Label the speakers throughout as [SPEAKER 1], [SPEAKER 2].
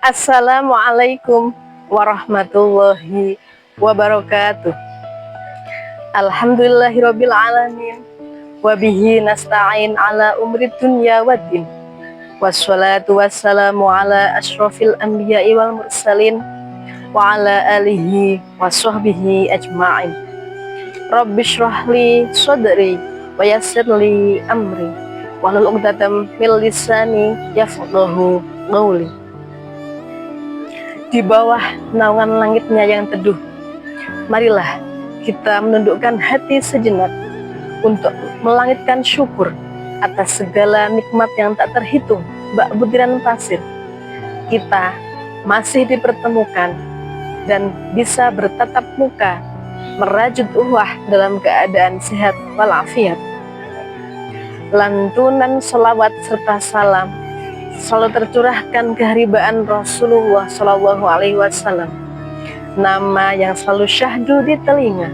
[SPEAKER 1] Assalamualaikum warahmatullahi wabarakatuh. Alhamdulillahirabbil alamin. Wabihi nasta'in ala umri dunya waddin. Wassalatu wassalamu ala asyrafil anbiya'i wal mursalin wa ala alihi washabbihi ajma'in. Rabbi shrahli sadri wa yassirli amri wahlul 'uqdatam min lisani yafqahu qawli. Di bawah naungan langitnya yang teduh, marilah kita menundukkan hati sejenak untuk melangitkan syukur atas segala nikmat yang tak terhitung bak butiran pasir. Kita masih dipertemukan dan bisa bertatap muka, merajut uhwah dalam keadaan sehat walafiat. Lantunan selawat serta salam selalu tercurahkan keharibaan Rasulullah Shallallahu Alaihi Wasallam, nama yang selalu syahdu di telinga,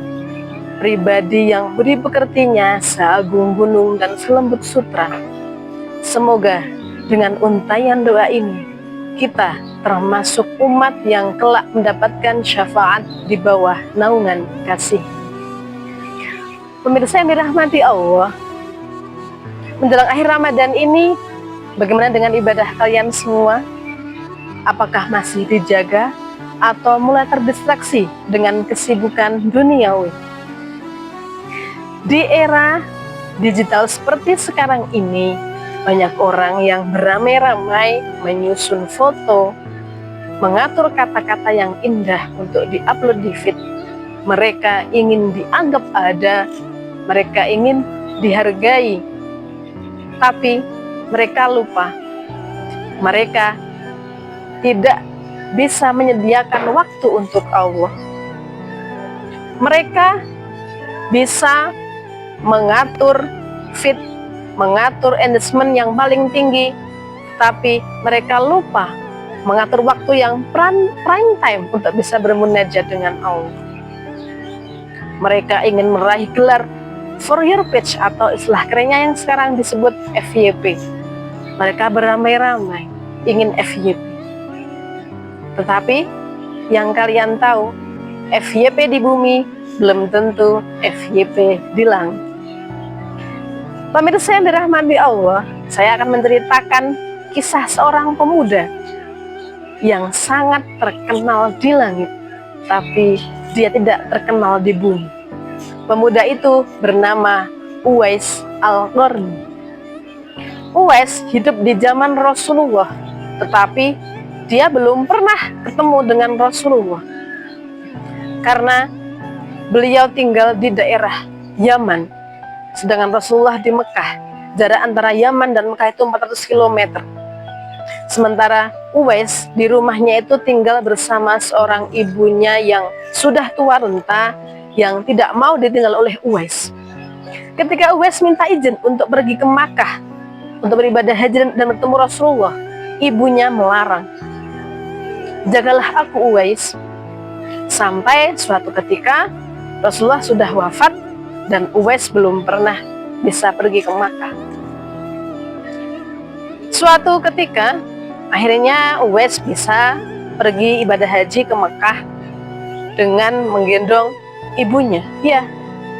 [SPEAKER 1] pribadi yang budi pekertinya seagung gunung dan selembut sutra. Semoga dengan untaian doa ini kita termasuk umat yang kelak mendapatkan syafaat di bawah naungan kasih. Pemirsa yang dirahmati Allah, menjelang akhir Ramadan ini, bagaimana dengan ibadah kalian semua? Apakah masih dijaga atau mulai terdistraksi dengan kesibukan duniawi? Di era digital seperti sekarang ini, banyak orang yang beramai-ramai menyusun foto, mengatur kata-kata yang indah untuk diupload di feed. Mereka ingin dianggap ada, mereka ingin dihargai, tapi mereka lupa, mereka tidak bisa menyediakan waktu untuk Allah. Mereka bisa mengatur feed, mengatur engagement yang paling tinggi, tapi mereka lupa mengatur waktu yang prime time untuk bisa bermunajat dengan Allah. Mereka ingin meraih gelar for your page atau istilah kerennya yang sekarang disebut FYP. Mereka beramai-ramai ingin FYP. Tetapi yang kalian tahu, FYP di bumi belum tentu FYP di langit. Pemirsa yang dirahmati Allah, saya akan menceritakan kisah seorang pemuda yang sangat terkenal di langit, tapi dia tidak terkenal di bumi. Pemuda itu bernama Uwais Al-Qarni. Uwais hidup di zaman Rasulullah, tetapi dia belum pernah ketemu dengan Rasulullah karena beliau tinggal di daerah Yaman, sedangkan Rasulullah di Mekah. Jarak antara Yaman dan Mekah itu 400 km. Sementara Uwais di rumahnya itu tinggal bersama seorang ibunya yang sudah tua renta, yang tidak mau ditinggal oleh Uwais. Ketika Uwais minta izin untuk pergi ke Makkah untuk beribadah haji dan bertemu Rasulullah, ibunya melarang. Jagalah aku Uwais, sampai suatu ketika Rasulullah sudah wafat dan Uwais belum pernah bisa pergi ke Makkah. Suatu ketika akhirnya Uwais bisa pergi ibadah haji ke Makkah dengan menggendong ibunya. Ya,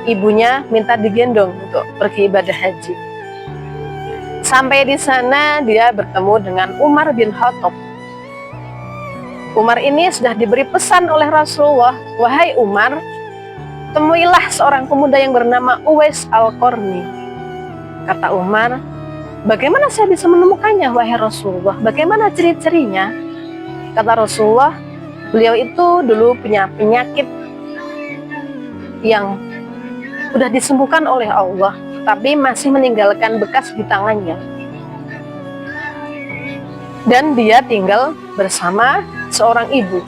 [SPEAKER 1] ibunya minta digendong untuk pergi ibadah haji. Sampai di sana dia bertemu dengan Umar bin Khattab. Umar ini sudah diberi pesan oleh Rasulullah, wahai Umar, temuilah seorang pemuda yang bernama Uwais Al-Qarni. Kata Umar, bagaimana saya bisa menemukannya wahai Rasulullah? Bagaimana ciri-cirinya? Kata Rasulullah, beliau itu dulu punya penyakit yang sudah disembuhkan oleh Allah, tapi masih meninggalkan bekas di tangannya. Dan dia tinggal bersama seorang ibu.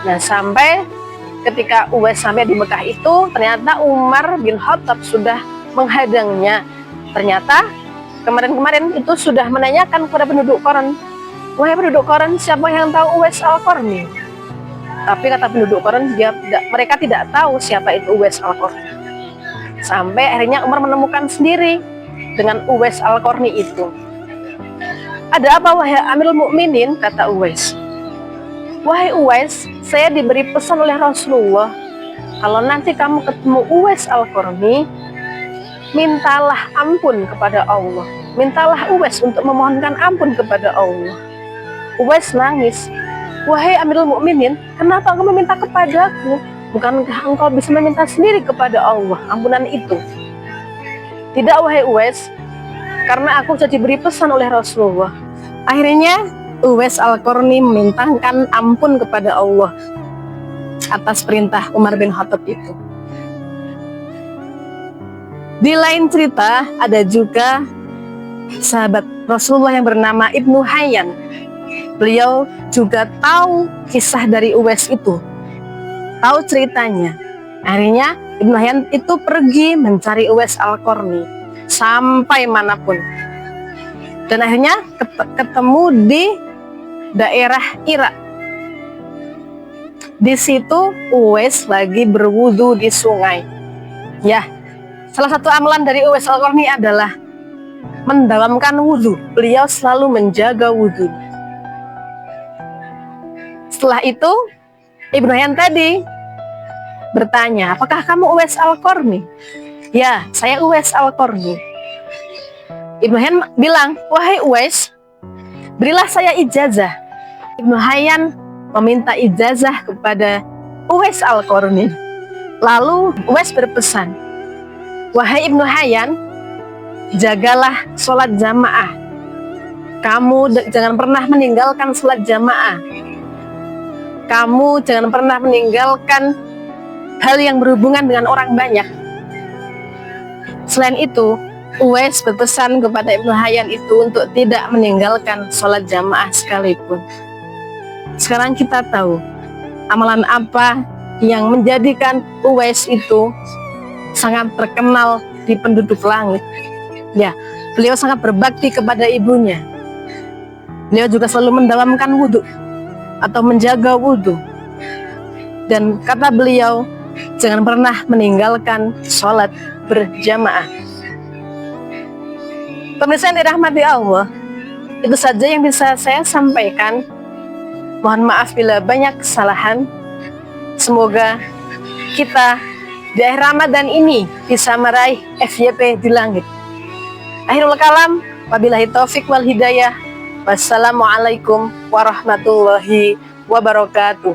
[SPEAKER 1] Nah, sampai ketika Uwais sampai di Mekah itu, ternyata Umar bin Khattab sudah menghadangnya. Ternyata kemarin-kemarin itu sudah menanyakan kepada penduduk Qoran, wahai penduduk Qoran, siapa yang tahu Uwais Al-Qarni? Tapi kata penduduk Qoran, mereka tidak tahu siapa itu Uwais Al-Qarni. Sampai akhirnya Umar menemukan sendiri dengan Uwais Al-Qarni itu. "Ada apa wahai Amirul Mukminin?" kata Uwais. "Wahai Uwais, saya diberi pesan oleh Rasulullah, kalau nanti kamu ketemu Uwais Al-Qarni, mintalah ampun kepada Allah. Mintalah Uwais untuk memohonkan ampun kepada Allah." Uwais nangis. "Wahai Amirul Mukminin, kenapa engkau meminta kepadaku? Bukankah engkau bisa meminta sendiri kepada Allah ampunan itu?" "Tidak wahai Uwais, karena aku sudah diberi pesan oleh Rasulullah." Akhirnya Uwais Al-Qarni memintakan ampun kepada Allah atas perintah Umar bin Khattab itu. Di lain cerita ada juga sahabat Rasulullah yang bernama Ibnu Hayyan. Beliau juga tahu kisah dari Uwais itu, tahu ceritanya. Akhirnya Ibnu Hayyan itu pergi mencari Uwais Al-Qarni sampai manapun, dan akhirnya ketemu di daerah Irak. Di situ Uwais lagi berwudu di sungai. Ya, salah satu amalan dari Uwais Al-Qarni adalah mendawamkan wudu. Beliau selalu menjaga wudu. Setelah itu Ibnu Hayyan tadi bertanya, "Apakah kamu Uwais Al-Qarni?" "Ya, saya Uwais Al-Qarni." Ibnu Hayyan bilang, "Wahai Uwais, berilah saya ijazah." Ibnu Hayyan meminta ijazah kepada Uwais Al-Qarni. Lalu Uwais berpesan, "Wahai Ibnu Hayyan, jagalah sholat jamaah. Kamu jangan pernah meninggalkan sholat jamaah. Kamu jangan pernah meninggalkan hal yang berhubungan dengan orang banyak." Selain itu, Uwais berpesan kepada Ibnu Hayyan itu untuk tidak meninggalkan sholat jamaah sekalipun. Sekarang kita tahu amalan apa yang menjadikan Uwais itu sangat terkenal di penduduk langit. Ya, beliau sangat berbakti kepada ibunya. Beliau juga selalu mendawamkan wudhu atau menjaga wudhu. Dan kata beliau, jangan pernah meninggalkan sholat berjamaah. Pemirsa yang dirahmati Allah, itu saja yang bisa saya sampaikan. Mohon maaf bila banyak kesalahan. Semoga kita di akhir Ramadan ini bisa meraih FYP di langit. Akhirul kalam, wabillahi taufik wal hidayah. Wassalamualaikum warahmatullahi wabarakatuh.